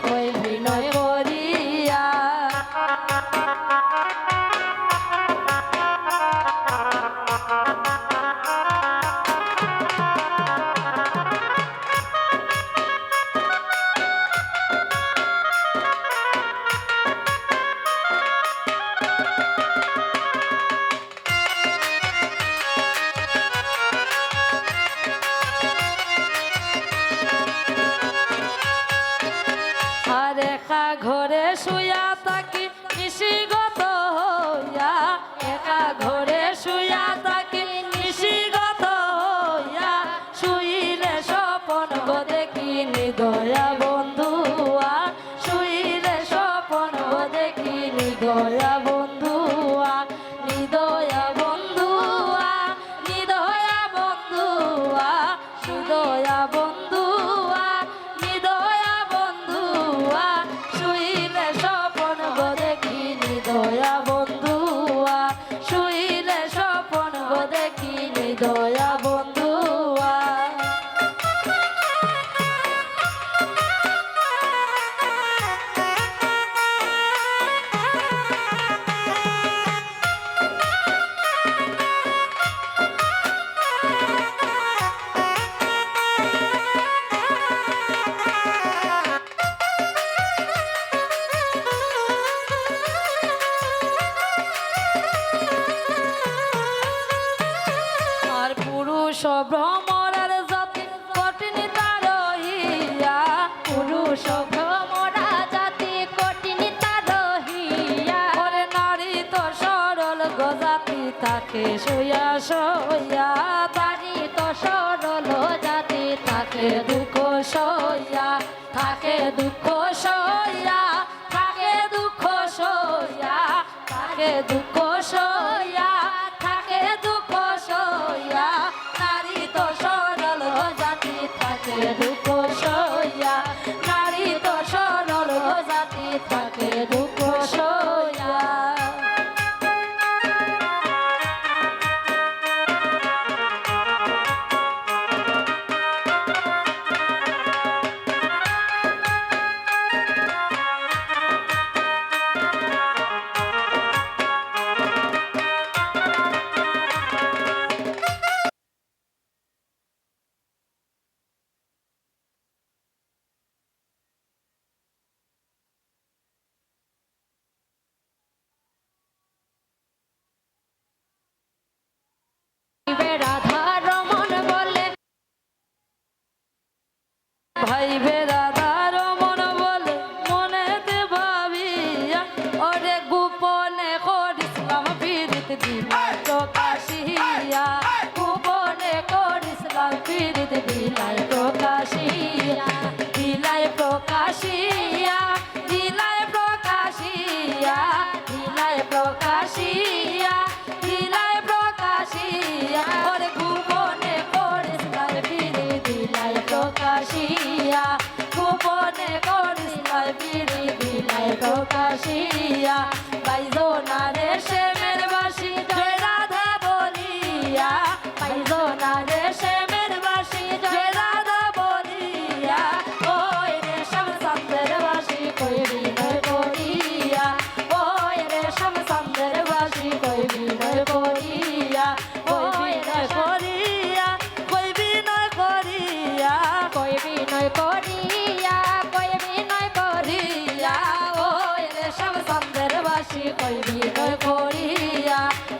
কই বিনয় করিয়া। আর একা ঘরে শুয়া থাকি নিশিগত হইয়া, একা ঘরে শুয়া থাকি নিশিগত হইয়া, শুইলে স্বপন গো দেখিনি দয়া বন্ধুয়া, শুইলে স্বপন গো দেখিনি দয়া বন্ধুয়া, নিদয়া বন্ধুয়া, নিদয়া বন্ধুয়া, সুদয়া বন্ধুয়া, নিদয়া বন্ধুয়া, শুইলে স্বপন গো দেখিনি দয়া বন্ধুয়া, শুইলে স্বপন গো দেখিনি দয়া বন্ধুয়া। আর পুরুষ ভ্রমরার জাতি কঠিন তার হইয়া, পুরুষ ভ্রমরা জাতি কঠিন তার হইয়া, ওরে নারী তো সরল গজাতি তাকে শুয়া শুয়া, নারী তো সরল জাতি তাকে দুঃখ সইয়া, থাকে দুঃখ সইয়া, থাকে দুঃখ সইয়া, থাকে দুঃখ সইয়া, থাকে দুঃখ সইয়া, নারী তো সরল জাতি থাকে দুঃখ সইয়া, নারী তো সরল জাতি থাকে দুঃখ সইয়া। রাধা রমন বলে, ভাইবে রাধা রমন বলে মনেতে ভাবিয়া, ওরে গোপনে করিসলাম পীড়িত দিলাই প্রকাশিয়া, গোপনে করিসলাম পীড়িত দিলাই প্রকাশিয়া, দিলাই প্রকাশিয়া, দিলাই প্রকাশিয়া, দিলাই প্রকাশিয়া, দিলাই প্রকাশিয়া, ওরে গোপনে করিসলাম পীড়িত দিলাই প্রকাশিয়া, গোপনে করিসলাম পীড়িত দিলাই প্রকাশিয়া। বাইজনারে শ্যামের বাসি জয় রাধা বলিয়া, বাইজনারে শ্যামের বাসি জয় রাধা বলিয়া, ওই রেশম চন্দ্রের বাসি কই বিনয় করিয়া, ওই রেশম চন্দ্রের বাসি কই বিনয় করিয়া, কই বিনয় করিয়া, কই বিনয় করিয়া, কই বিনয় করিয়া, কই বিনয় করিয়া, ওই রেশম চন্দ্রের বাসি কই বিনয় করিয়া,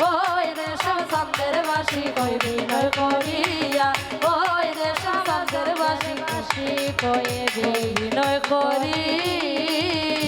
ওই রেশম চন্দ্রের বাসি কই বিনয় করিয়া, ওই রেশম চন্দ্রের বাসি কই বিনয় করিয়া।